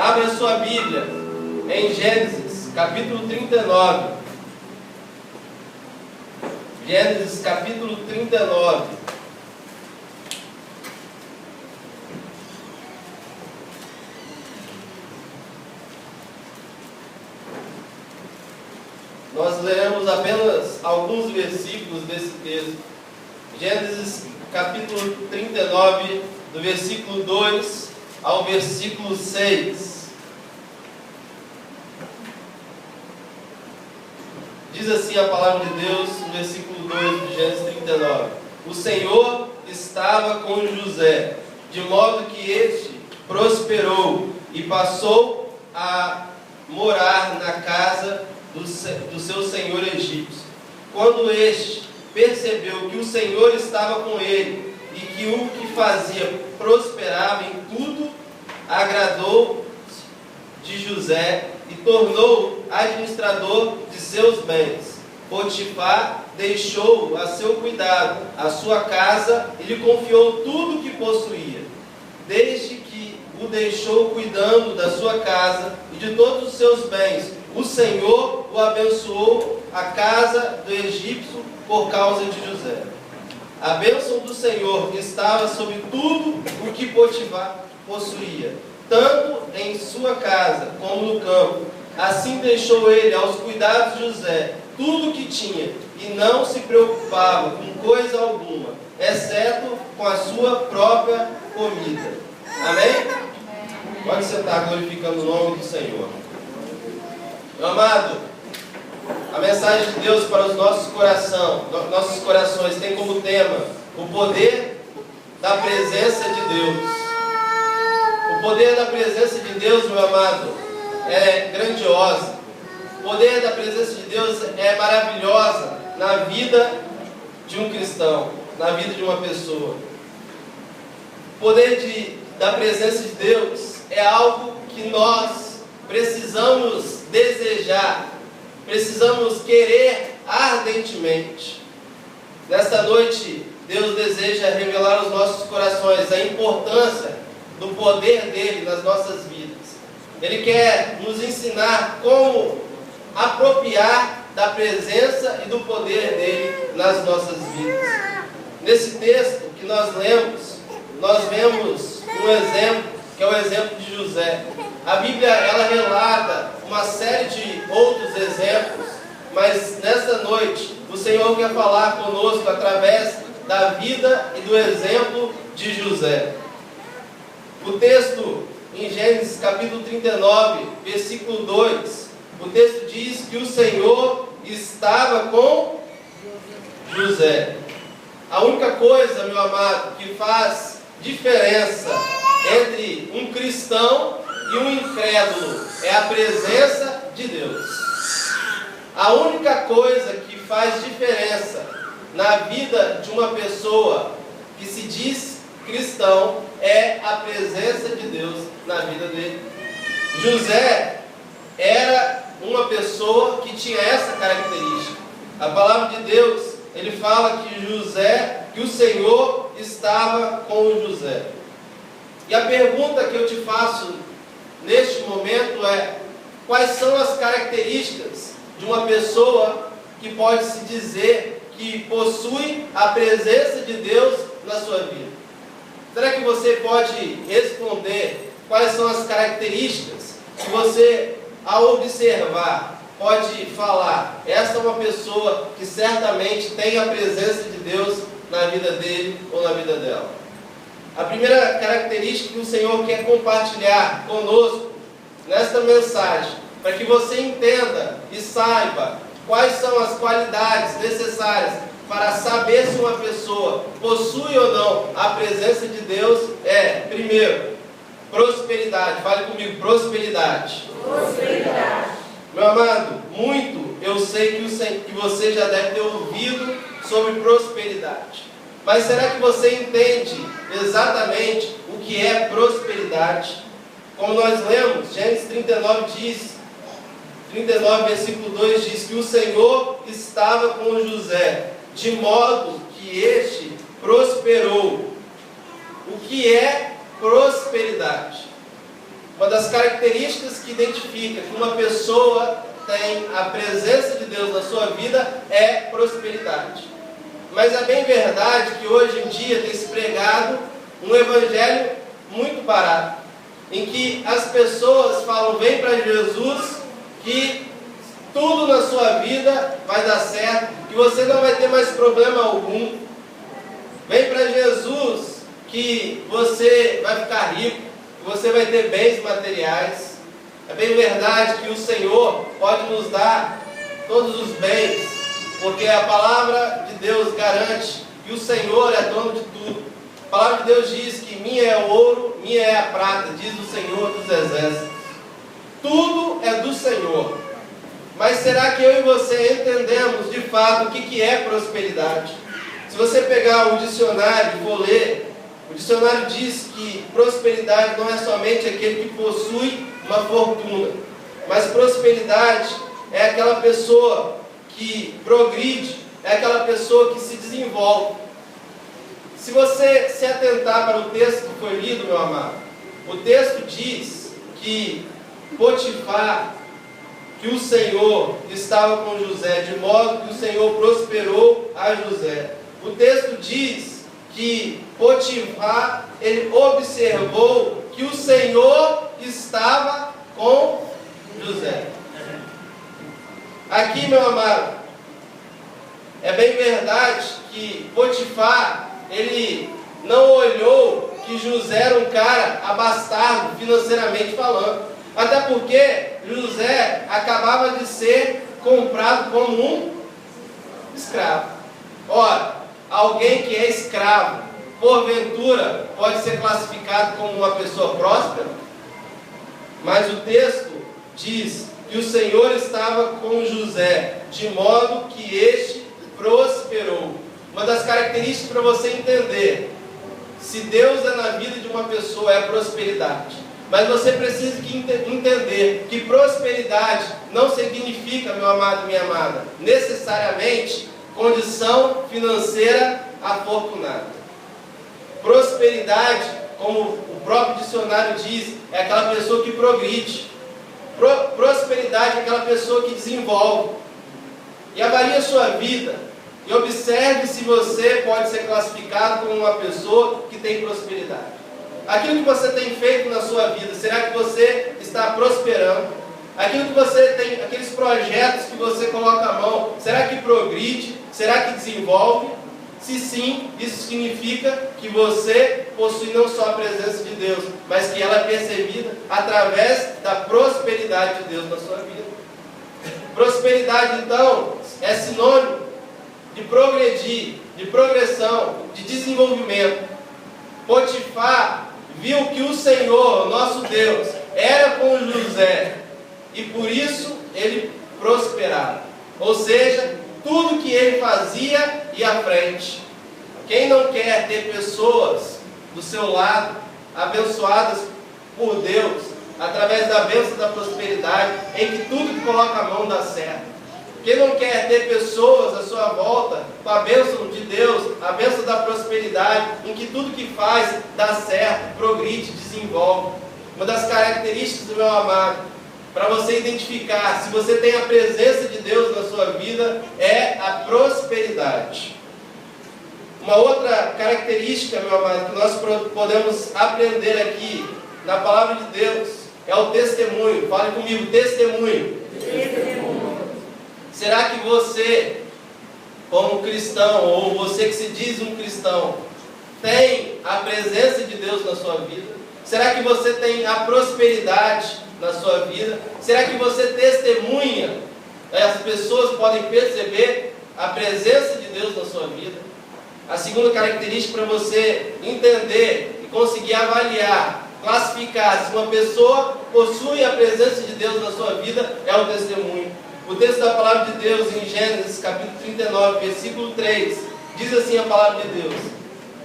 Abra a sua Bíblia em Gênesis, capítulo 39. Gênesis, capítulo 39. Nós leremos apenas alguns versículos desse texto. Gênesis, capítulo 39, do versículo 2 ao versículo 6. Diz assim a palavra de Deus, no versículo 2 de Gênesis 39. O Senhor estava com José, de modo que este prosperou e passou a morar na casa do seu senhor egípcio. Quando este percebeu que o Senhor estava com ele e que o que fazia prosperava em tudo, agradou de José e tornou administrador de seus bens. Potifar deixou a seu cuidado a sua casa e lhe confiou tudo o que possuía. Desde que o deixou cuidando da sua casa e de todos os seus bens, o Senhor o abençoou a casa do egípcio por causa de José. A bênção do Senhor estava sobre tudo o que Potifar possuía, tanto em sua casa como no campo. Assim deixou ele aos cuidados de José tudo o que tinha, e não se preocupava com coisa alguma, exceto com a sua própria comida. Amém? Pode sentar, glorificando o nome do Senhor. Meu amado, a mensagem de Deus para os nossos corações tem como tema o poder da presença de Deus. O poder da presença de Deus, meu amado, é grandiosa. O poder da presença de Deus é maravilhosa na vida de um cristão, na vida de uma pessoa. O poder da presença de Deus é algo que nós precisamos desejar, precisamos querer ardentemente. Nesta noite, Deus deseja revelar aos nossos corações a importância do poder dele nas nossas vidas. Ele quer nos ensinar como apropriar da presença e do poder dele nas nossas vidas. Nesse texto que nós lemos, nós vemos um exemplo, que é o exemplo de José. A Bíblia, ela relata uma série de outros exemplos, mas nesta noite o Senhor quer falar conosco através da vida e do exemplo de José. O texto em Gênesis capítulo 39, versículo 2, o texto diz que o Senhor estava com José. A única coisa, meu amado, que faz diferença entre um cristão e um incrédulo é a presença de Deus. A única coisa que faz diferença na vida de uma pessoa que se diz cristão é a presença de Deus na vida dele. José era uma pessoa que tinha essa característica. A palavra de Deus, ele fala que o Senhor estava com o José. E a pergunta que eu te faço neste momento é: quais são as características de uma pessoa que pode se dizer que possui a presença de Deus na sua vida? Será que você pode responder quais são as características que você, ao observar, pode falar: esta é uma pessoa que certamente tem a presença de Deus na vida dele ou na vida dela? A primeira característica que o Senhor quer compartilhar conosco nesta mensagem, para que você entenda e saiba quais são as qualidades necessárias para saber se uma pessoa possui ou não a presença de Deus, é, primeiro, prosperidade. Fale comigo, prosperidade. Prosperidade. Meu amado, muito eu sei que você já deve ter ouvido sobre prosperidade. Mas será que você entende exatamente o que é prosperidade? Como nós lemos, Gênesis 39, versículo 2 diz que o Senhor estava com José, de modo que este prosperou. O que é prosperidade? Uma das características que identifica que uma pessoa tem a presença de Deus na sua vida é prosperidade. Mas é bem verdade que hoje em dia tem se pregado um evangelho muito barato, em que as pessoas falam: vem para Jesus que tudo na sua vida vai dar certo, que você não vai ter mais problema algum. Vem para Jesus que você vai ficar rico, que você vai ter bens materiais. É bem verdade que o Senhor pode nos dar todos os bens, porque a palavra de Deus garante que o Senhor é dono de tudo. A palavra de Deus diz que minha é o ouro, minha é a prata, diz o Senhor dos exércitos. Tudo é do Senhor. Mas será que eu e você entendemos de fato o que é prosperidade? Se você pegar um dicionário e for ler, o dicionário diz que prosperidade não é somente aquele que possui uma fortuna, mas prosperidade é aquela pessoa que progride, é aquela pessoa que se desenvolve. Se você se atentar para o texto que foi lido, meu amado, o texto diz que Potifar, que o Senhor estava com José, de modo que o Senhor prosperou a José. O texto diz que Potifar, ele observou que o Senhor estava com José. Aqui, meu amado, é bem verdade que Potifar, ele não olhou que José era um cara abastado financeiramente falando. Até porque José acabava de ser comprado como um escravo. Ora, alguém que é escravo, porventura, pode ser classificado como uma pessoa próspera? Mas o texto diz que o Senhor estava com José, de modo que este prosperou. Uma das características para você entender se Deus é na vida de uma pessoa é a prosperidade. Mas você precisa entender que prosperidade não significa, meu amado e minha amada, necessariamente condição financeira afortunada. Prosperidade, como o próprio dicionário diz, é aquela pessoa que progride. Prosperidade é aquela pessoa que desenvolve. E avalie a sua vida e observe se você pode ser classificado como uma pessoa que tem prosperidade. Aquilo que você tem feito na sua vida, será que você está prosperando? Aquilo que você tem, aqueles projetos que você coloca a mão, será que progride? Será que desenvolve? Se sim, isso significa que você possui não só a presença de Deus, mas que ela é percebida através da prosperidade de Deus na sua vida. Prosperidade, então, é sinônimo de progredir, de progressão, de desenvolvimento. Potifar viu que o Senhor, nosso Deus, era com José e por isso ele prosperava. Ou seja, tudo que ele fazia ia à frente. Quem não quer ter pessoas do seu lado abençoadas por Deus, através da bênção da prosperidade, em que tudo que coloca a mão dá certo? Quem não quer ter pessoas à sua volta com a bênção de Deus, a bênção da prosperidade, em que tudo que faz dá certo, progride, desenvolve? Uma das características do meu amado, para você identificar se você tem a presença de Deus na sua vida, é a prosperidade. Uma outra característica, meu amado, que nós podemos aprender aqui na palavra de Deus, é o testemunho. Fale comigo, testemunho. Testemunho. Será que você, como cristão, ou você que se diz um cristão, tem a presença de Deus na sua vida? Será que você tem a prosperidade na sua vida? Será que você testemunha? As pessoas podem perceber a presença de Deus na sua vida? A segunda característica para você entender e conseguir avaliar, classificar se uma pessoa possui a presença de Deus na sua vida é o testemunho. O texto da palavra de Deus em Gênesis capítulo 39, versículo 3, diz assim a palavra de Deus: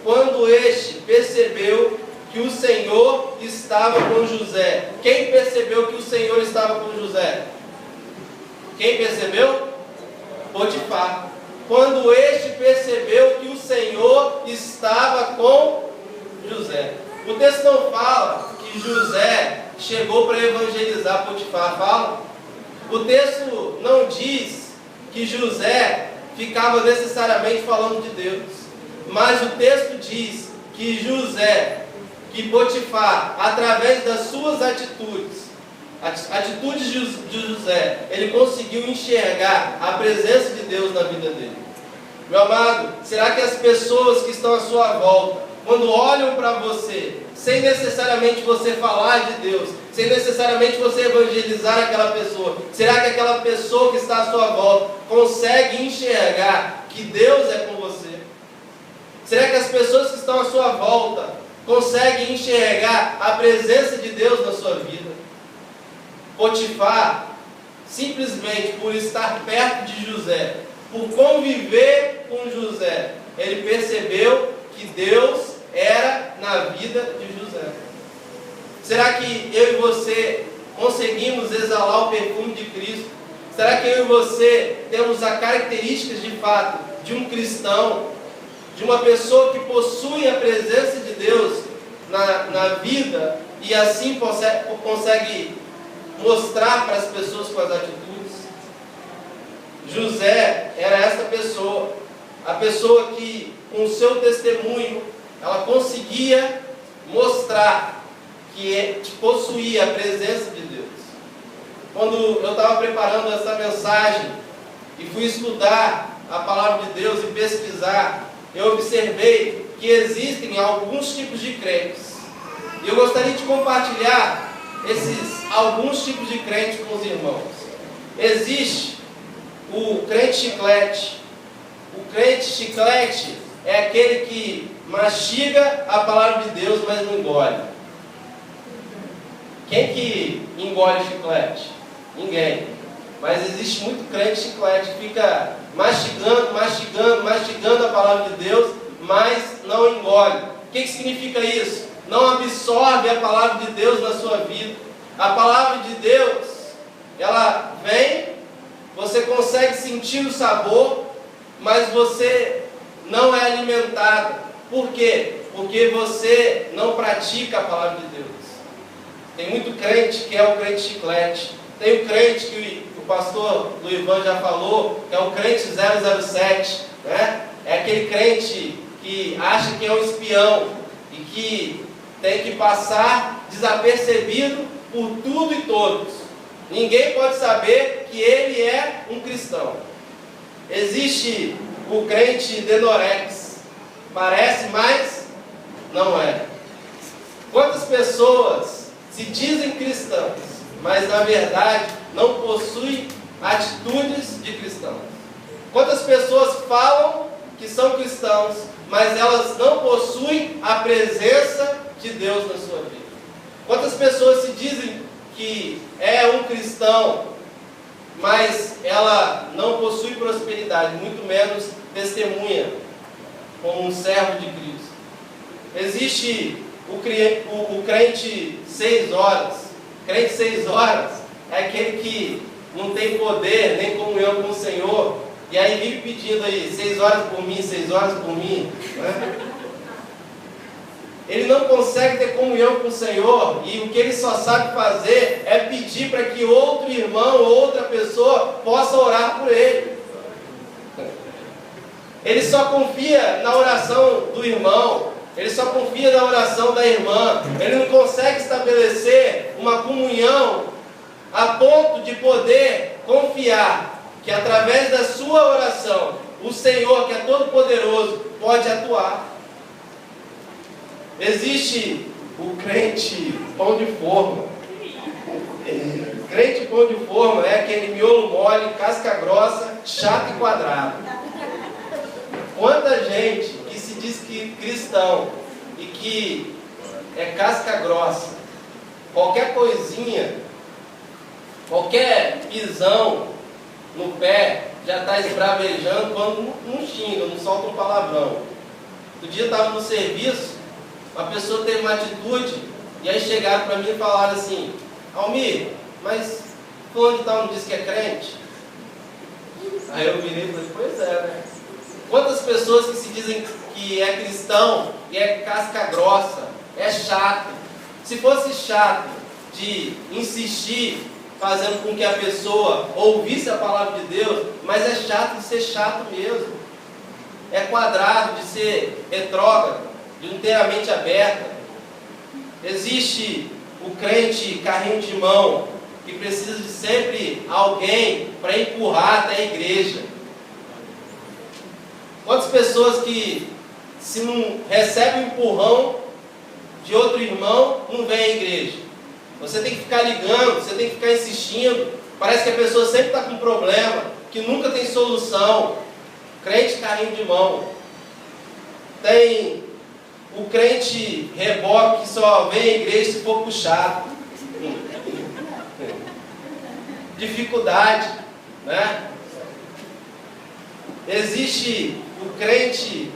quando este percebeu que o Senhor estava com José. Quem percebeu que o Senhor estava com José? Quem percebeu? Potifar. Quando este percebeu que o Senhor estava com José. O texto não fala que José chegou para evangelizar Potifar? Fala. O texto não diz que José ficava necessariamente falando de Deus, mas o texto diz que Potifar, através das suas atitudes de José, ele conseguiu enxergar a presença de Deus na vida dele. Meu amado, será que as pessoas que estão à sua volta, quando olham para você, sem necessariamente você falar de Deus, sem necessariamente você evangelizar aquela pessoa, será que aquela pessoa que está à sua volta consegue enxergar que Deus é com você? Será que as pessoas que estão à sua volta conseguem enxergar a presença de Deus na sua vida? Potifar, simplesmente por estar perto de José, por conviver com José, ele percebeu que Deus era na vida de José. Será que eu e você conseguimos exalar o perfume de Cristo? Será que eu e você temos as características de fato de um cristão, de uma pessoa que possui a presença de Deus na vida e assim consegue mostrar para as pessoas com as atitudes? José era essa pessoa, a pessoa que com o seu testemunho ela conseguia mostrar que possuía a presença de Deus. Quando eu estava preparando essa mensagem e fui estudar a palavra de Deus e pesquisar, eu observei que existem alguns tipos de crentes. E eu gostaria de compartilhar esses alguns tipos de crentes com os irmãos. Existe o crente chiclete. O crente chiclete é aquele que mastiga a palavra de Deus, mas não engole. Quem que engole chiclete? Ninguém. Mas existe muito crente chiclete que fica mastigando a palavra de Deus, mas não engole. O que significa isso? Não absorve a palavra de Deus na sua vida. A palavra de Deus, ela vem, você consegue sentir o sabor, mas você não é alimentado. Por quê? Porque você não pratica a palavra de Deus. Tem muito crente que é o crente chiclete. Tem o crente que o pastor Luivan já falou, que é o crente 007, né? É aquele crente que acha que é um espião e que tem que passar desapercebido por tudo e todos. Ninguém pode saber que ele é um cristão. Existe o crente denorex. Parece, mas não é. Quantas pessoas se dizem cristãos, mas na verdade não possuem atitudes de cristãos? Quantas pessoas falam que são cristãos, mas elas não possuem a presença de Deus na sua vida? Quantas pessoas se dizem que é um cristão, mas ela não possui prosperidade, muito menos testemunha como um servo de Cristo? Existe o crente 6 horas. Crente 6 horas é aquele que não tem poder nem comunhão com o Senhor, e aí vive pedindo aí 6 horas por mim, 6 horas por mim, né? Ele não consegue ter comunhão com o Senhor, e o que ele só sabe fazer é pedir para que outro irmão ou outra pessoa possa orar por ele. Ele só confia na oração do irmão, ele só confia na oração da irmã. Ele não consegue estabelecer uma comunhão a ponto de poder confiar que através da sua oração o Senhor, que é todo poderoso, pode atuar. Existe o crente pão de forma. O crente pão de forma é aquele miolo mole, casca grossa, chato e quadrado. Quanta gente que se diz que cristão e que é casca grossa, qualquer coisinha, qualquer pisão no pé já está esbravejando quando não xinga, não solta um palavrão. Um dia eu estava no serviço, uma pessoa teve uma atitude, e aí chegaram para mim e falaram assim: Almir, mas fulano de tal não disse que é crente? Aí eu virei e falei: pois é, né? Quantas pessoas que se dizem que é cristão e é casca grossa, é chato. Se fosse chato, de insistir, fazendo com que a pessoa ouvisse a palavra de Deus, mas é chato de ser chato mesmo. É quadrado de ser retrógrado, de não ter a mente aberta. Existe o crente carrinho de mão, que precisa de sempre alguém para empurrar até a igreja. Quantas pessoas que, se não recebem um empurrão de outro irmão, não vem à igreja? Você tem que ficar ligando, você tem que ficar insistindo. Parece que a pessoa sempre está com um problema, que nunca tem solução. Crente carrinho de mão. Tem o crente reboque que só vem à igreja se for puxado. Dificuldade, né? Existe o crente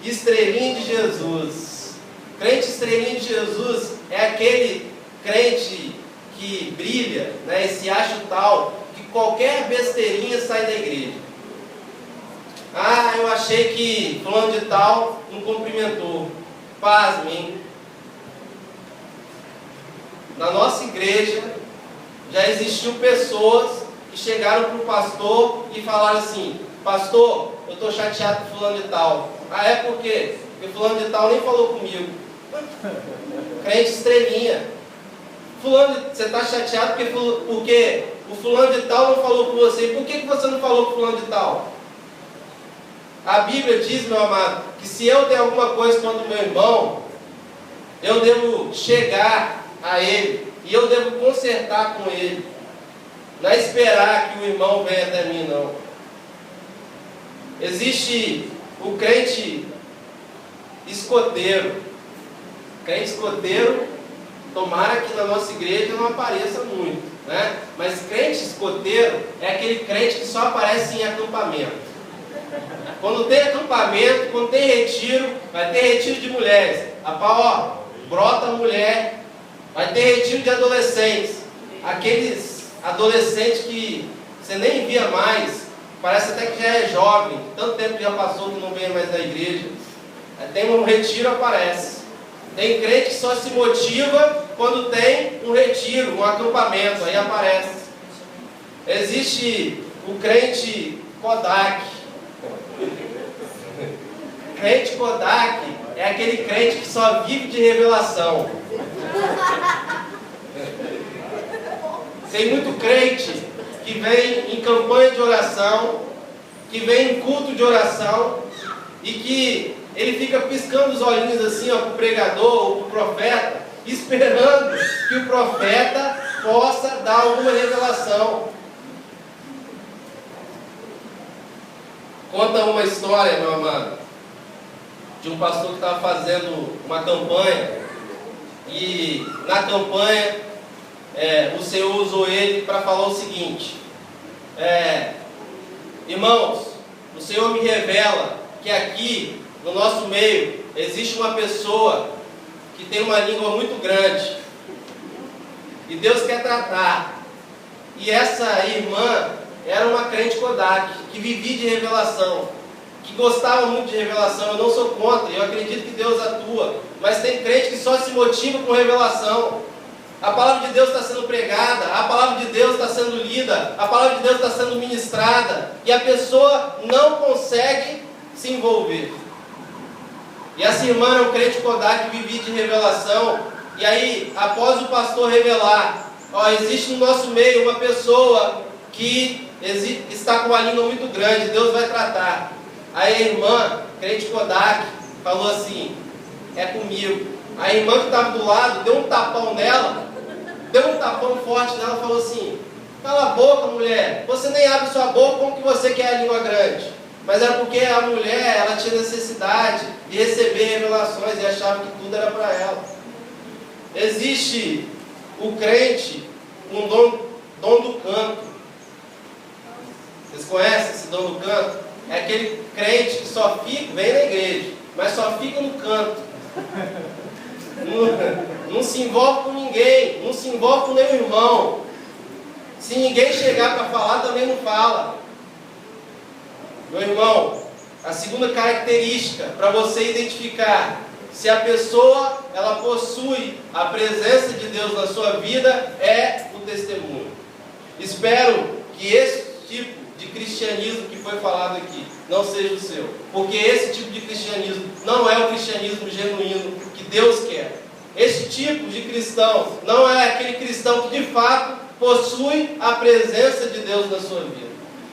estrelinha de Jesus. Crente estrelinha de Jesus é aquele crente que brilha, né, e se acha tal, que qualquer besteirinha sai da igreja. Ah, eu achei que fulano de tal não cumprimentou. Pasmem. Na nossa igreja já existiu pessoas que chegaram para o pastor e falaram assim: pastor, eu estou chateado com fulano de tal. Ah, é por quê? Porque fulano de tal nem falou comigo. Crente estrelinha. Fulano, você está chateado porque o fulano de tal não falou com você. Por que você não falou com fulano de tal? A Bíblia diz, meu amado, que se eu der alguma coisa contra o meu irmão, eu devo chegar a ele e eu devo consertar com ele. Não é esperar que o irmão venha até mim, não. Existe o crente escoteiro. Crente escoteiro, tomara que na nossa igreja não apareça muito, né? Mas crente escoteiro é aquele crente que só aparece em acampamento. Quando tem acampamento, quando tem retiro, vai ter retiro de mulheres. Brota mulher. Vai ter retiro de adolescentes. Aqueles adolescentes que você nem via mais. Parece até que já é jovem. Tanto tempo que já passou que não vem mais na igreja. Aí tem um retiro, aparece. Tem crente que só se motiva quando tem um retiro, um acampamento. Aí aparece. Existe o crente Kodak. Crente Kodak é aquele crente que só vive de revelação. Tem muito crente que vem em campanha de oração, que vem em culto de oração e que ele fica piscando os olhinhos assim, ó, para o pregador ou para o profeta, esperando que o profeta possa dar alguma revelação. Conta uma história, meu amado, de um pastor que estava fazendo uma campanha e na campanha o Senhor usou ele para falar o seguinte: irmãos, o Senhor me revela que aqui no nosso meio existe uma pessoa que tem uma língua muito grande e Deus quer tratar. E essa irmã era uma crente Kodak, que vivia de revelação, que gostava muito de revelação. Eu não sou contra, eu acredito que Deus atua, mas tem crente que só se motiva com revelação. A palavra de Deus está sendo pregada, a palavra de Deus está sendo lida, a palavra de Deus está sendo ministrada, e a pessoa não consegue se envolver. E essa irmã era um crente Kodak que vivia de revelação, e aí, após o pastor revelar, existe no nosso meio uma pessoa que está com uma língua muito grande, Deus vai tratar. Aí a irmã, crente Kodak, falou assim: é comigo. A irmã que estava do lado deu um tapão nela, deu um tapão forte nela, falou assim: cala a boca, mulher, você nem abre sua boca, como que você quer a língua grande? Mas era porque a mulher, ela tinha necessidade de receber revelações e achava que tudo era para ela. Existe o crente com dom do canto. Vocês conhecem esse dom do canto? É aquele crente que só fica, vem na igreja, mas só fica no canto. Não se envolve com ninguém, não se envolve com nenhum irmão. Se ninguém chegar para falar, também não fala. Meu irmão, a segunda característica para você identificar se a pessoa ela possui a presença de Deus na sua vida, é o testemunho. Espero que esse tipo de cristianismo que foi falado aqui não seja o seu, porque esse tipo de cristianismo não é o cristianismo genuíno que Deus quer. Esse tipo de cristão não é aquele cristão que de fato possui a presença de Deus na sua vida.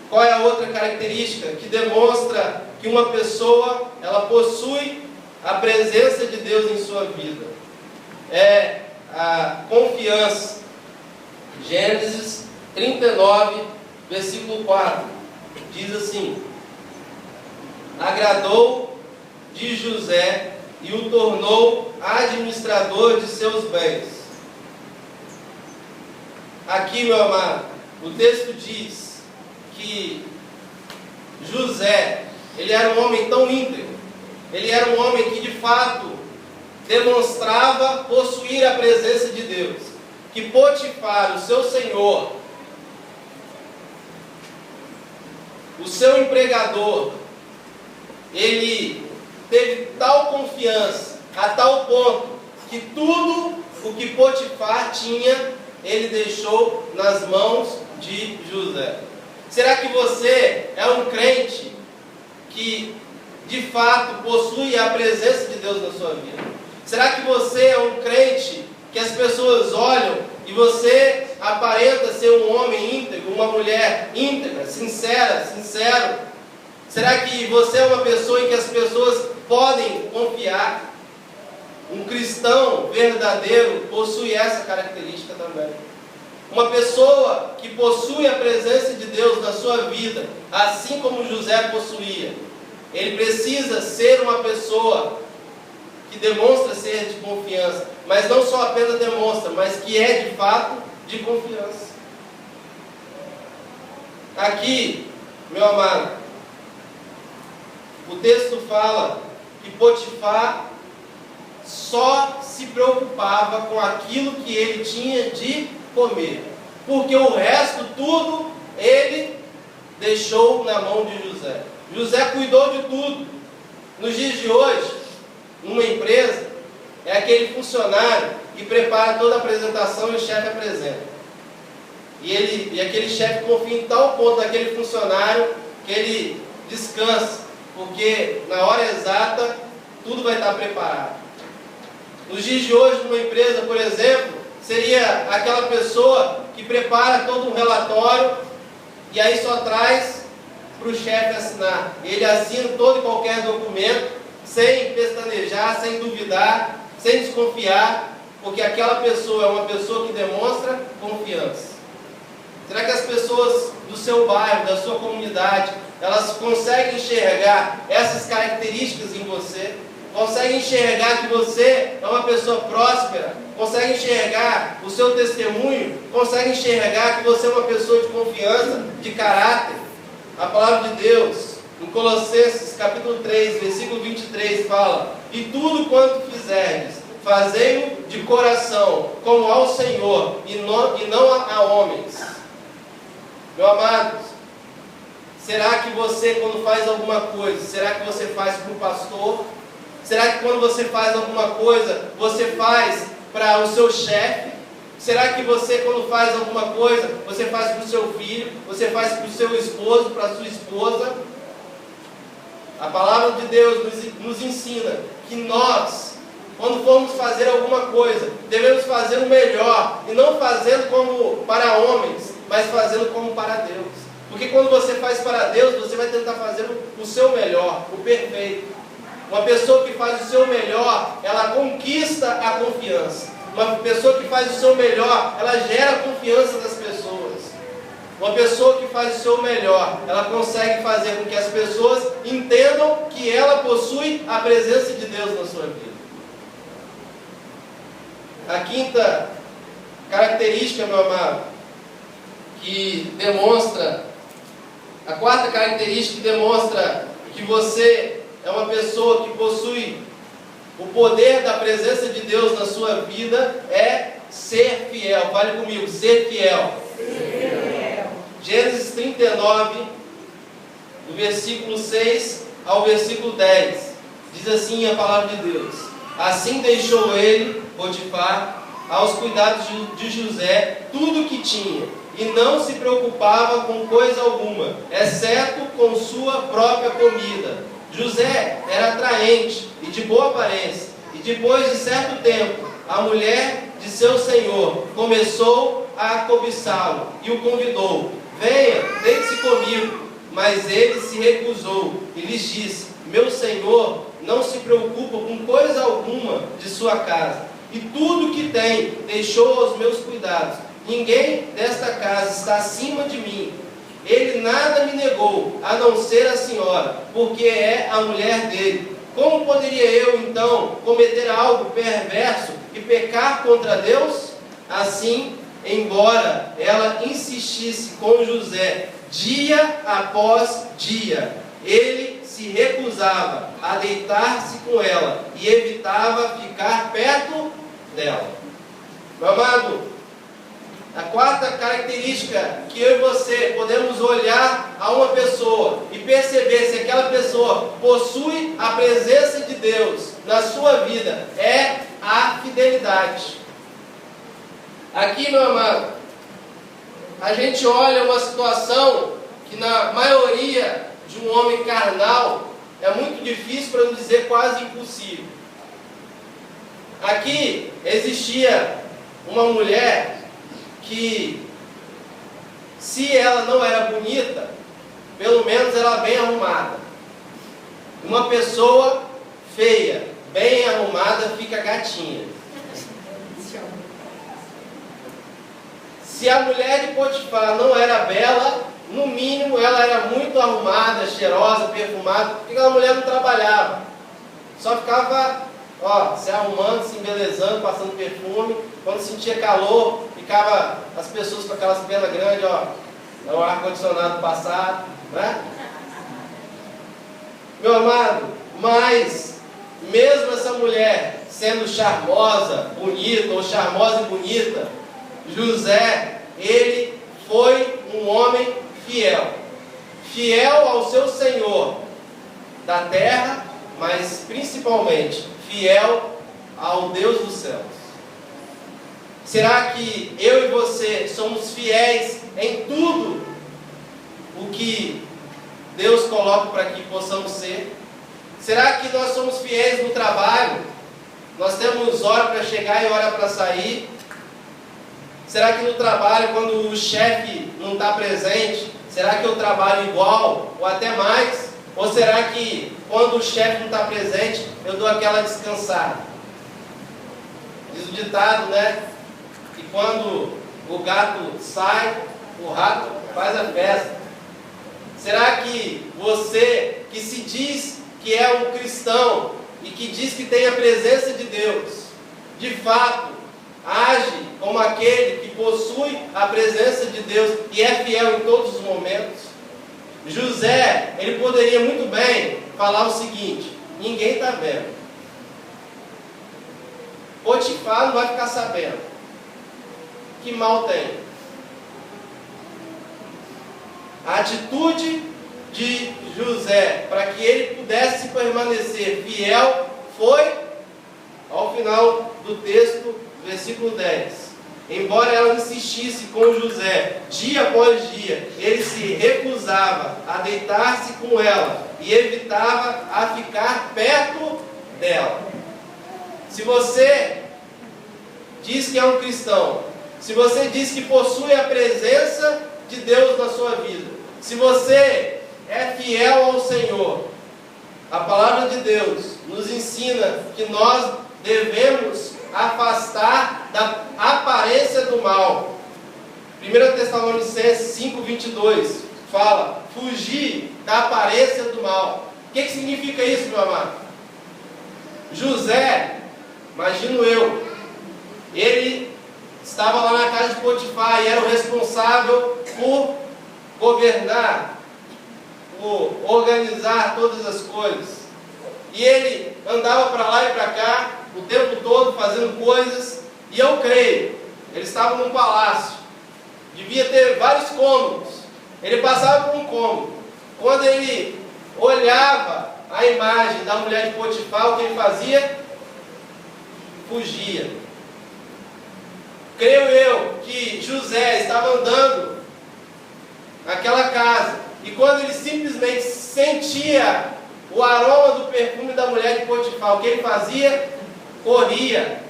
Qual é a outra característica que demonstra que uma pessoa ela possui a presença de Deus em sua vida? É a confiança. Gênesis 39, versículo 4, diz assim: agradou de José e o tornou administrador de seus bens. Aqui, meu amado, o texto diz que José, ele era um homem tão íntegro, ele era um homem que de fato demonstrava possuir a presença de Deus, que Potifar, o seu senhor, o seu empregador, ele teve tal confiança, a tal ponto, que tudo o que Potifar tinha, ele deixou nas mãos de José. Será que você é um crente que de fato possui a presença de Deus na sua vida? Será que você é um crente que as pessoas olham e você aparenta ser um homem íntegro, uma mulher íntegra, sincero? Será que você é uma pessoa em que as pessoas podem confiar? Um cristão verdadeiro possui essa característica também. Uma pessoa que possui a presença de Deus na sua vida, assim como José possuía, ele precisa ser uma pessoa que demonstra ser de confiança, mas não só apenas demonstra, mas que é de fato de confiança. Aqui, meu amado, o texto fala que Potifar só se preocupava com aquilo que ele tinha de comer, porque o resto tudo ele deixou na mão de José. José cuidou de tudo. Nos dias de hoje, numa empresa, é aquele funcionário que prepara toda a apresentação e o chefe apresenta. E aquele chefe confia em tal ponto naquele funcionário que ele descansa, porque na hora exata tudo vai estar preparado. Nos dias de hoje, numa empresa, por exemplo, seria aquela pessoa que prepara todo um relatório e aí só traz para o chefe assinar. Ele assina todo e qualquer documento, sem pestanejar, sem duvidar, sem desconfiar, porque aquela pessoa é uma pessoa que demonstra confiança. Será que as pessoas do seu bairro, da sua comunidade, elas conseguem enxergar essas características em você? Conseguem enxergar que você é uma pessoa próspera? Conseguem enxergar o seu testemunho? Conseguem enxergar que você é uma pessoa de confiança, de caráter? A palavra de Deus, em Colossenses capítulo 3, versículo 23, fala: e tudo quanto fizerdes, fazei-o de coração, como ao Senhor, e não a homens. Meu amados, será que você, quando faz alguma coisa, será que você faz para o pastor? Será que quando você faz alguma coisa, você faz para o seu chefe? Será que você, quando faz alguma coisa, você faz para o seu filho? Você faz para o seu esposo, para a sua esposa? A palavra de Deus nos ensina que nós, quando formos fazer alguma coisa, devemos fazer o melhor, e não fazendo como para homens, mas fazendo como para Deus. Porque quando você faz para Deus, você vai tentar fazer o seu melhor, o perfeito. Uma pessoa que faz o seu melhor, ela conquista a confiança. Uma pessoa que faz o seu melhor, ela gera confiança das pessoas. Uma pessoa que faz o seu melhor, ela consegue fazer com que as pessoas entendam que ela possui a presença de Deus na sua vida. A quinta característica, meu amado, que demonstra, a quarta característica que demonstra que você é uma pessoa que possui o poder da presença de Deus na sua vida, é ser fiel. Fale comigo, ser fiel. Gênesis 39, do versículo 6 ao versículo 10, diz assim a palavra de Deus: Assim deixou ele, Potifar, aos cuidados de José, tudo o que tinha, e não se preocupava com coisa alguma, exceto com sua própria comida. José era atraente e de boa aparência, e depois de certo tempo, a mulher de seu senhor começou a cobiçá-lo e o convidou: venha, deite-se comigo. Mas ele se recusou e lhes disse: meu senhor não se preocupa com coisa alguma de sua casa, e tudo que tem deixou aos meus cuidados. Ninguém desta casa está acima de mim. Ele nada me negou, a não ser a senhora, porque é a mulher dele. Como poderia eu, então, cometer algo perverso e pecar contra Deus? Assim, embora ela insistisse com José dia após dia, ele se recusava a deitar-se com ela e evitava ficar perto dela. Meu amado, a quarta característica que eu e você podemos olhar a uma pessoa e perceber se aquela pessoa possui a presença de Deus na sua vida é a fidelidade. Aqui, meu amado, a gente olha uma situação que na maioria de um homem carnal é muito difícil, para não dizer quase impossível. Aqui existia uma mulher que, se ela não era bonita, pelo menos ela era bem arrumada. Uma pessoa feia, bem arrumada, fica gatinha. Se a mulher de Potifar não era bela, no mínimo ela era muito arrumada, cheirosa, perfumada, porque aquela mulher não trabalhava. Só ficava, se arrumando, se embelezando, passando perfume. Quando sentia calor, ficava as pessoas com aquelas pernas grandes, o ar-condicionado passado, né? Meu amado, mas mesmo essa mulher sendo charmosa, bonita, ou charmosa e bonita, José, ele foi um homem fiel. Fiel ao seu Senhor da terra, mas principalmente fiel ao Deus dos céus. Será que eu e você somos fiéis em tudo o que Deus coloca para que possamos ser? Será que nós somos fiéis no trabalho? Nós temos hora para chegar e hora para sair? Será que no trabalho, quando o chefe não está presente, será que eu trabalho igual ou até mais? Ou será que quando o chefe não está presente, eu dou aquela descansada? Diz o ditado, né? Que quando o gato sai, o rato faz a festa. Será que você, que se diz que é um cristão e que diz que tem a presença de Deus, de fato age como aquele que possui a presença de Deus e é fiel em todos os momentos? José, ele poderia muito bem falar o seguinte: ninguém está vendo. Potifar não vai ficar sabendo. Que mal tem? A atitude de José para que ele pudesse permanecer fiel foi, ao final do texto, versículo 10. Embora ela insistisse com José dia após dia, ele se recusava a deitar-se com ela e evitava a ficar perto dela. Se você diz que é um cristão, se você diz que possui a presença de Deus na sua vida, se você é fiel ao Senhor, a palavra de Deus nos ensina que nós devemos afastar da aparência do mal. 1 Tessalonicenses 5:22 fala: fugir da aparência do mal. O que significa isso, meu amado? José, imagino eu, ele estava lá na casa de Potifar e era o responsável por governar, por organizar todas as coisas. E ele andava para lá e para cá o tempo todo fazendo coisas, e eu creio, ele estava num palácio, devia ter vários cômodos, ele passava por um cômodo, quando ele olhava a imagem da mulher de Potifar, o que ele fazia? fugia. Creio eu que José estava andando naquela casa, e quando ele simplesmente sentia o aroma do perfume da mulher de Potifar, o que ele fazia? Corria.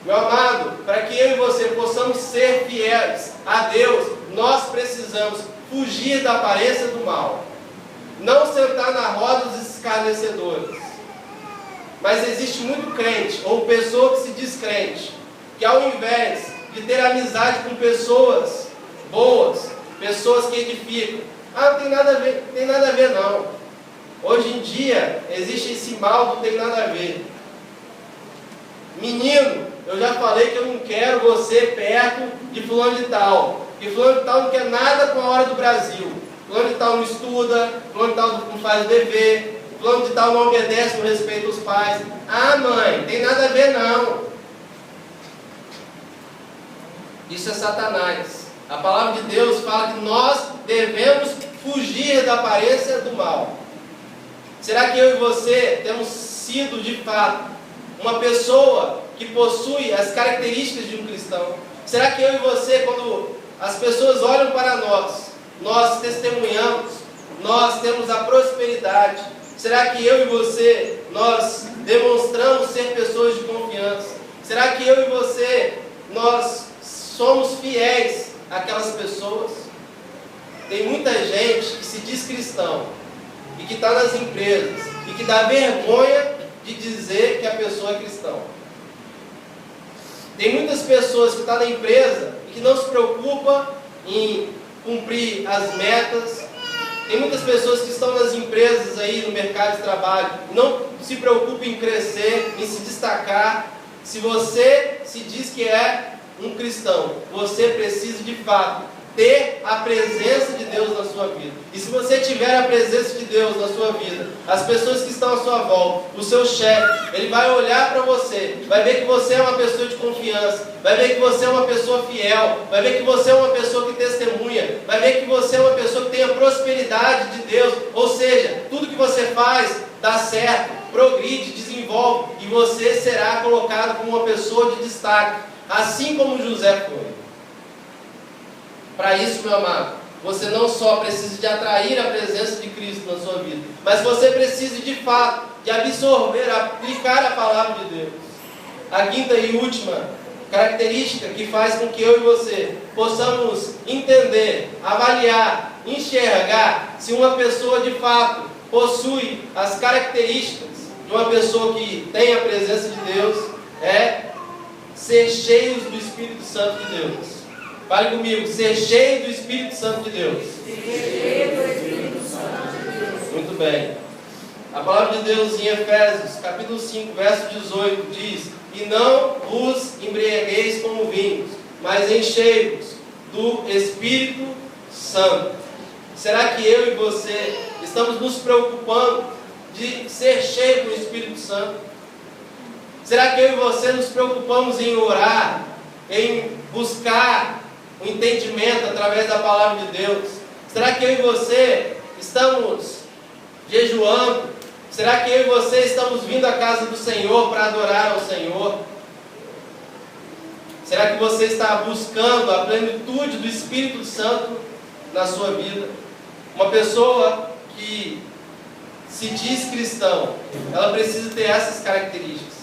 Meu amado, para que eu e você possamos ser fiéis a Deus, nós precisamos fugir da aparência do mal. Não sentar na roda dos escarnecedores. Mas existe muito crente, ou pessoa que se diz crente, que ao invés de ter amizade com pessoas boas, pessoas que edificam, não tem nada a ver não. Hoje em dia existe esse mal, não tem nada a ver. Menino, eu já falei que eu não quero você perto de fulano de tal. E fulano de tal não quer nada com a hora do Brasil. Fulano de tal não estuda, fulano de tal não faz o dever, fulano de tal não obedece, não respeita os pais. Ah, mãe, tem nada a ver não. Isso é Satanás. A palavra de Deus fala que nós devemos fugir da aparência do mal. Será que eu e você temos sido de fato uma pessoa que possui as características de um cristão? Será que eu e você, quando as pessoas olham para nós testemunhamos, nós temos a prosperidade? Será que eu e você, nós demonstramos ser pessoas de confiança? Será que eu e você, nós somos fiéis àquelas pessoas? Tem muita gente que se diz cristão e que está nas empresas e que dá vergonha de dizer que a pessoa é cristão. Tem muitas pessoas que estão na empresa e que não se preocupam em cumprir as metas. Tem muitas pessoas que estão nas empresas aí, no mercado de trabalho, e não se preocupam em crescer, em se destacar. Se você se diz que é um cristão, você precisa de fato ter a presença de Deus na sua vida. E se você tiver a presença de Deus na sua vida, as pessoas que estão à sua volta, o seu chefe, ele vai olhar para você, vai ver que você é uma pessoa de confiança, vai ver que você é uma pessoa fiel, vai ver que você é uma pessoa que testemunha, vai ver que você é uma pessoa que tem a prosperidade de Deus. Ou seja, tudo que você faz dá certo, progride, desenvolve, e você será colocado como uma pessoa de destaque, assim como José foi. Para isso, meu amado, você não só precisa de atrair a presença de Cristo na sua vida, mas você precisa de fato de absorver, aplicar a palavra de Deus. A quinta e última característica que faz com que eu e você possamos entender, avaliar, enxergar se uma pessoa de fato possui as características de uma pessoa que tem a presença de Deus, é ser cheios do Espírito Santo de Deus. Fale comigo, ser cheio do Espírito Santo de Deus. Muito bem. A palavra de Deus em Efésios, capítulo 5, verso 18, diz: e não vos embriagueis com vinhos, mas enchei-vos do Espírito Santo. Será que eu e você estamos nos preocupando de ser cheio do Espírito Santo? Será que eu e você nos preocupamos em orar, em buscar o entendimento através da palavra de Deus? Será que eu e você estamos jejuando? Será que eu e você estamos vindo à casa do Senhor para adorar ao Senhor? Será que você está buscando a plenitude do Espírito Santo na sua vida? Uma pessoa que se diz cristão, ela precisa ter essas características.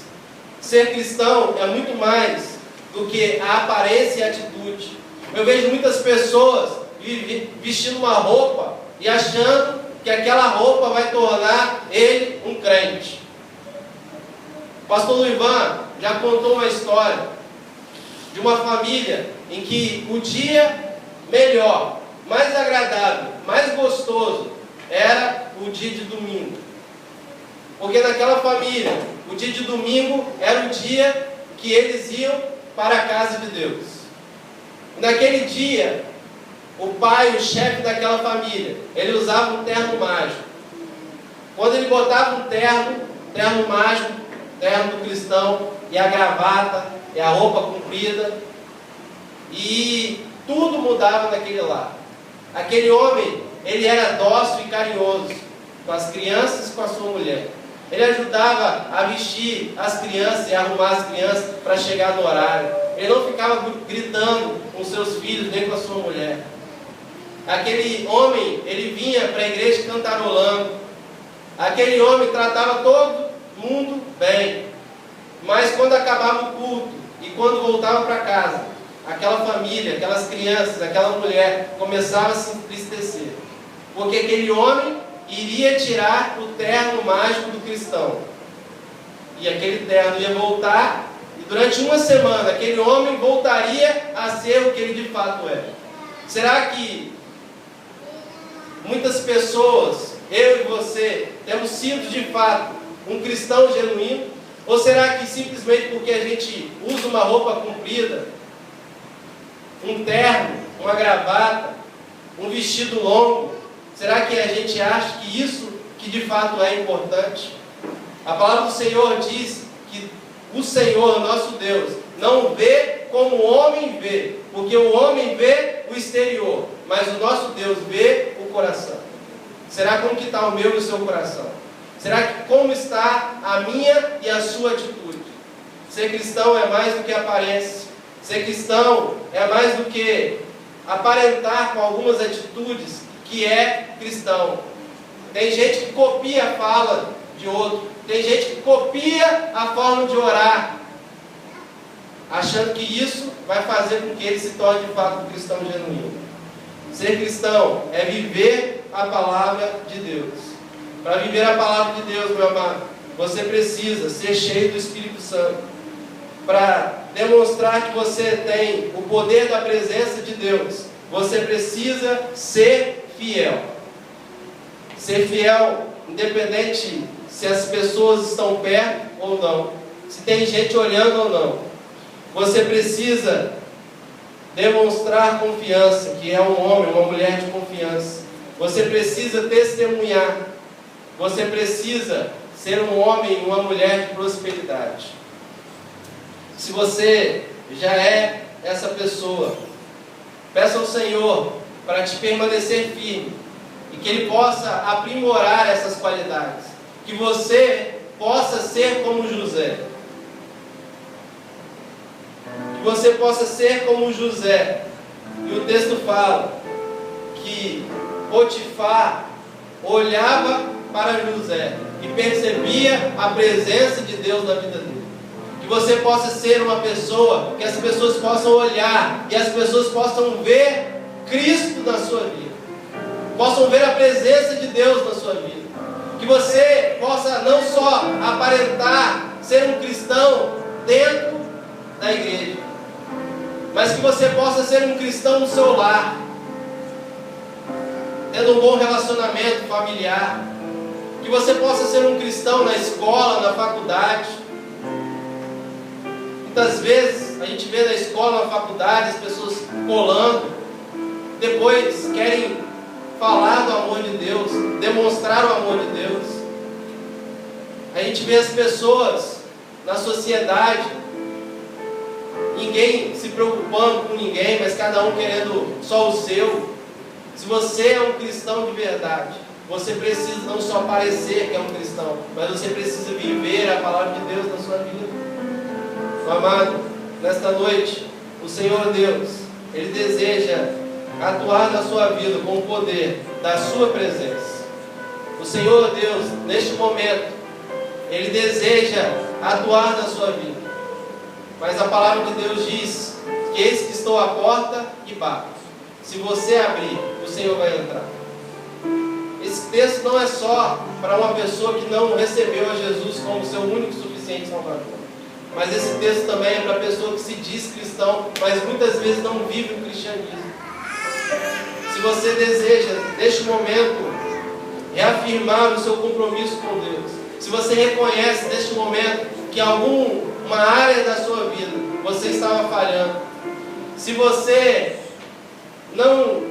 Ser cristão é muito mais do que a aparência e a atitude. Eu vejo muitas pessoas vestindo uma roupa e achando que aquela roupa vai tornar ele um crente. O pastor Luivan já contou uma história de uma família em que o dia melhor, mais agradável, mais gostoso era o dia de domingo. Porque naquela família, o dia de domingo era o dia que eles iam para a casa de Deus. Naquele dia, o pai, o chefe daquela família, ele usava um terno mágico. Quando ele botava um terno mágico, terno do cristão, e a gravata, e a roupa comprida, e tudo mudava naquele lar. Aquele homem, ele era dócil e carinhoso com as crianças e com a sua mulher. Ele ajudava a vestir as crianças e arrumar as crianças para chegar no horário. Ele não ficava gritando com seus filhos nem com a sua mulher. Aquele homem, ele vinha para a igreja cantarolando. Aquele homem tratava todo mundo bem. Mas quando acabava o culto e quando voltava para casa, aquela família, aquelas crianças, aquela mulher começava a se entristecer. Porque aquele homem iria tirar o terno mágico do cristão. E aquele terno ia voltar, e durante uma semana aquele homem voltaria a ser o que ele de fato é. Será que muitas pessoas, eu e você, temos sido de fato um cristão genuíno? Ou será que simplesmente porque a gente usa uma roupa comprida, um terno, uma gravata, um vestido longo, será que a gente acha que isso que de fato é importante? A palavra do Senhor diz que o Senhor, nosso Deus, não vê como o homem vê, porque o homem vê o exterior, mas o nosso Deus vê o coração. Será como que está o meu e o seu coração? Será que como está a minha e a sua atitude? Ser cristão é mais do que aparência. Ser cristão é mais do que aparentar com algumas atitudes que é cristão. Tem gente que copia a fala de outro. Tem gente que copia a forma de orar, achando que isso vai fazer com que ele se torne de fato um cristão genuíno. Ser cristão é viver a palavra de Deus. Para viver a palavra de Deus, meu amado, você precisa ser cheio do Espírito Santo. Para demonstrar que você tem o poder da presença de Deus, você precisa ser fiel. Ser fiel, independente se as pessoas estão perto ou não, se tem gente olhando ou não. Você precisa demonstrar confiança, que é um homem, uma mulher de confiança. Você precisa testemunhar. Você precisa ser um homem e uma mulher de prosperidade. Se você já é essa pessoa, peça ao Senhor para te permanecer firme e que Ele possa aprimorar essas qualidades, que você possa ser como José, que você possa ser como José. E o texto fala que Potifar olhava para José e percebia a presença de Deus na vida dele. Que você possa ser uma pessoa que as pessoas possam olhar e as pessoas possam ver Cristo na sua vida, possam ver a presença de Deus na sua vida. Que você possa não só aparentar ser um cristão dentro da igreja, mas que você possa ser um cristão no seu lar, tendo um bom relacionamento familiar. Que você possa ser um cristão na escola, na faculdade. Muitas vezes a gente vê na escola, na faculdade, as pessoas colando, depois querem falar do amor de Deus, demonstrar o amor de Deus. A gente vê as pessoas na sociedade, ninguém se preocupando com ninguém, mas cada um querendo só o seu. Se você é um cristão de verdade, você precisa não só parecer que é um cristão, mas você precisa viver a palavra de Deus na sua vida. Meu amado, nesta noite, o Senhor Deus, Ele deseja atuar na sua vida com o poder da sua presença. O Senhor Deus, neste momento, Ele deseja atuar na sua vida. Mas a palavra de Deus diz que eis que estou à porta e bato. Se você abrir, o Senhor vai entrar. Esse texto não é só para uma pessoa que não recebeu a Jesus como seu único e suficiente Salvador. Mas esse texto também é para a pessoa que se diz cristão, mas muitas vezes não vive o cristianismo. Se você deseja, neste momento, reafirmar o seu compromisso com Deus, se você reconhece neste momento que em alguma área da sua vida você estava falhando, se você não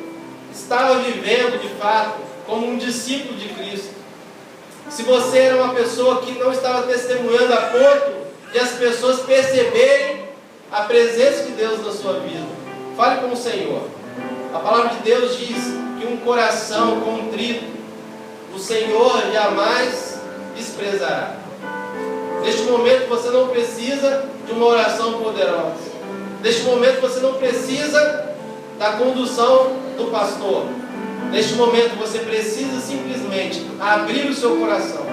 estava vivendo de fato como um discípulo de Cristo, se você era uma pessoa que não estava testemunhando a ponto de as pessoas perceberem a presença de Deus na sua vida, fale com o Senhor. A palavra de Deus diz que um coração contrito, o Senhor jamais desprezará. Neste momento você não precisa de uma oração poderosa. Neste momento você não precisa da condução do pastor. Neste momento você precisa simplesmente abrir o seu coração.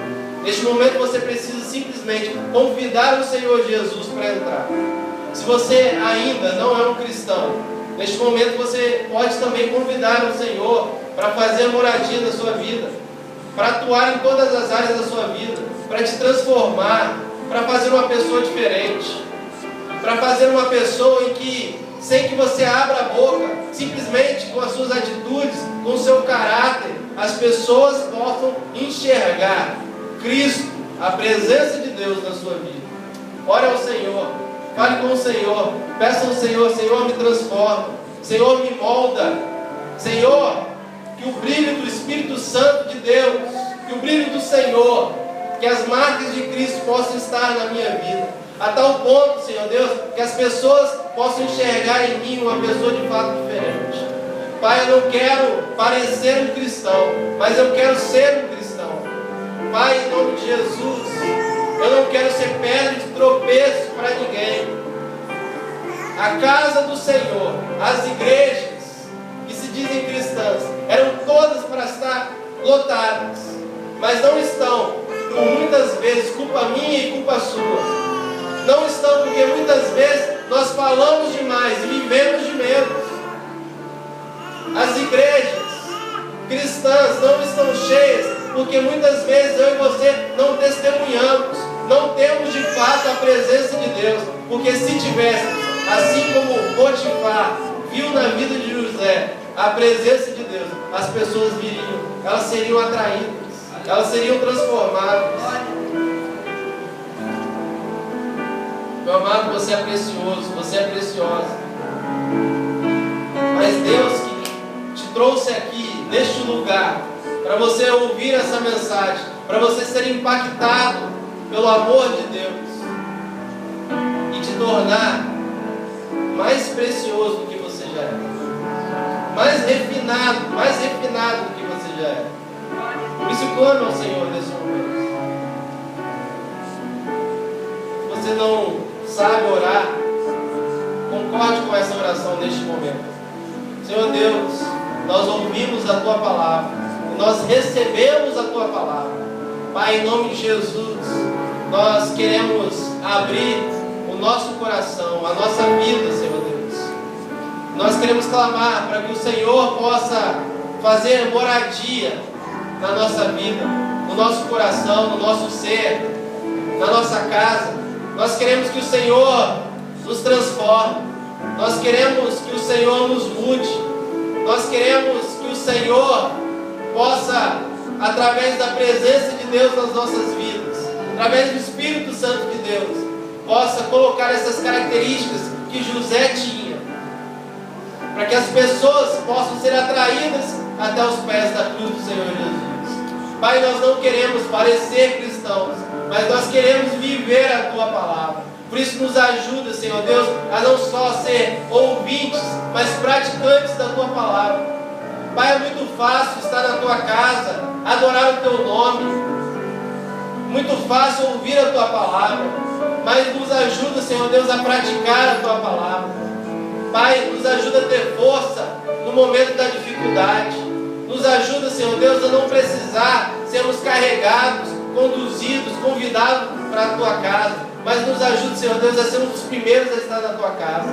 Neste momento você precisa simplesmente convidar o Senhor Jesus para entrar. Se você ainda não é um cristão, neste momento você pode também convidar o Senhor para fazer a moradia da sua vida, para atuar em todas as áreas da sua vida, para te transformar, para fazer uma pessoa diferente, para fazer uma pessoa em que, sem que você abra a boca, simplesmente com as suas atitudes, com o seu caráter, as pessoas possam enxergar Cristo, a presença de Deus na sua vida. Ore ao Senhor, fale com o Senhor, peça ao Senhor: Senhor, me transforma, Senhor, me molda, Senhor, que o brilho do Espírito Santo de Deus, que o brilho do Senhor, que as marcas de Cristo possam estar na minha vida, a tal ponto, Senhor Deus, que as pessoas possam enxergar em mim uma pessoa de fato diferente. Pai, eu não quero parecer um cristão, mas eu quero ser um cristão. Pai, em nome de Jesus, eu não quero ser pedra de tropeço para ninguém. A casa do Senhor, as igrejas que se dizem cristãs, eram todas para estar lotadas, mas não estão, por muitas vezes, culpa minha e culpa sua. Não estão porque muitas vezes nós falamos demais e vivemos de menos. As igrejas cristãs não estão cheias porque muitas vezes eu e você não testemunhamos, não temos de fato a presença de Deus. Porque se tivéssemos, assim como Potifar viu na vida de José a presença de Deus, as pessoas viriam, elas seriam atraídas, elas seriam transformadas. Meu amado, você é precioso, você é preciosa. Mas Deus que te trouxe aqui, neste lugar, para você ouvir essa mensagem, para você ser impactado pelo amor de Deus e te tornar mais precioso do que você já é, mais refinado do que você já é. Por isso clama ao Senhor nesse momento. Se você não sabe orar, concorde com essa oração neste momento. Senhor Deus, nós ouvimos a Tua palavra, nós recebemos a Tua palavra. Pai, em nome de Jesus, nós queremos abrir o nosso coração, a nossa vida, Senhor Deus. Nós queremos clamar para que o Senhor possa fazer moradia na nossa vida, no nosso coração, no nosso ser, na nossa casa. Nós queremos que o Senhor nos transforme. Nós queremos que o Senhor nos mude. Nós queremos que o Senhor possa, através da presença de Deus nas nossas vidas, através do Espírito Santo de Deus, possa colocar essas características que José tinha, para que as pessoas possam ser atraídas até os pés da cruz do Senhor Jesus. Pai, nós não queremos parecer cristãos, mas nós queremos viver a Tua palavra. Por isso nos ajuda, Senhor Deus, a não só ser ouvintes, mas praticantes da Tua palavra. Pai, é muito fácil estar na Tua casa, adorar o Teu nome, muito fácil ouvir a Tua palavra, mas nos ajuda, Senhor Deus, a praticar a Tua palavra. Pai, nos ajuda a ter força no momento da dificuldade. Nos ajuda, Senhor Deus, a não precisar sermos carregados, conduzidos, convidados para a Tua casa, mas nos ajuda, Senhor Deus, a ser um dos primeiros a estar na Tua casa.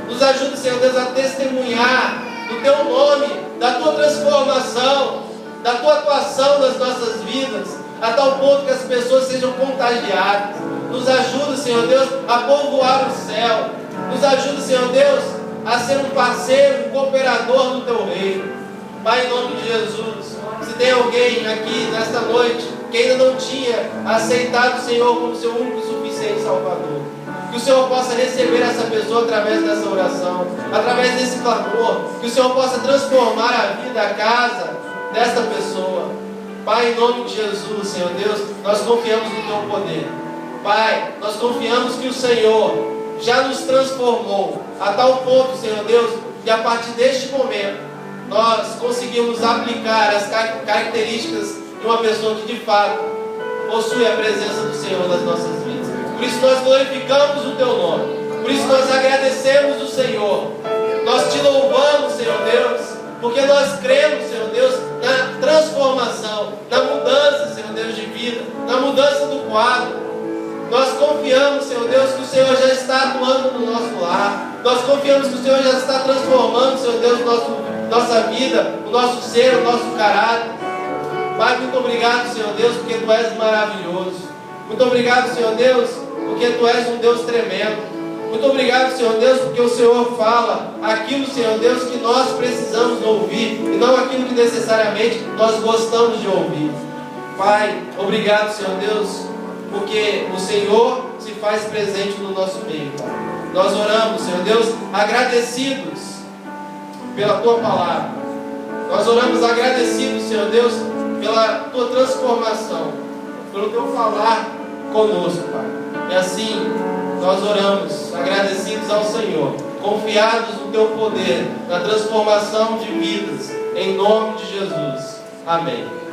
Nos ajuda, Senhor Deus, a testemunhar do Teu nome, da Tua transformação, da Tua atuação nas nossas vidas, a tal ponto que as pessoas sejam contagiadas. Nos ajuda, Senhor Deus, a povoar o céu. Nos ajuda, Senhor Deus, a ser um parceiro, um cooperador do Teu reino. Pai, em nome de Jesus, se tem alguém aqui nesta noite que ainda não tinha aceitado o Senhor como seu único e suficiente Salvador, que o Senhor possa receber essa pessoa através dessa oração, através desse clamor, que o Senhor possa transformar a vida, a casa desta pessoa. Pai, em nome de Jesus, Senhor Deus, nós confiamos no Teu poder. Pai, nós confiamos que o Senhor já nos transformou a tal ponto, Senhor Deus, que a partir deste momento nós conseguimos aplicar as características de uma pessoa que de fato possui a presença do Senhor nas nossas vidas. Por isso nós glorificamos o Teu nome. Por isso nós agradecemos o Senhor. Nós Te louvamos, Senhor Deus, porque nós cremos, Senhor Deus, na transformação, na mudança, Senhor Deus, de vida, na mudança do quadro. Nós confiamos, Senhor Deus, que o Senhor já está atuando no nosso lar. Nós confiamos que o Senhor já está transformando, Senhor Deus, nossa vida, o nosso ser, o nosso caráter. Pai, muito obrigado, Senhor Deus, porque Tu és maravilhoso. Muito obrigado, Senhor Deus, porque Tu és um Deus tremendo. Muito obrigado, Senhor Deus, porque o Senhor fala aquilo, Senhor Deus, que nós precisamos ouvir e não aquilo que necessariamente nós gostamos de ouvir. Pai, obrigado, Senhor Deus, porque o Senhor se faz presente no nosso meio, Pai. Nós oramos, Senhor Deus, agradecidos pela Tua palavra. Nós oramos agradecidos, Senhor Deus, pela Tua transformação, pelo Teu falar conosco, Pai. E assim, nós oramos agradecidos ao Senhor, confiados no Teu poder, na transformação de vidas, em nome de Jesus. Amém.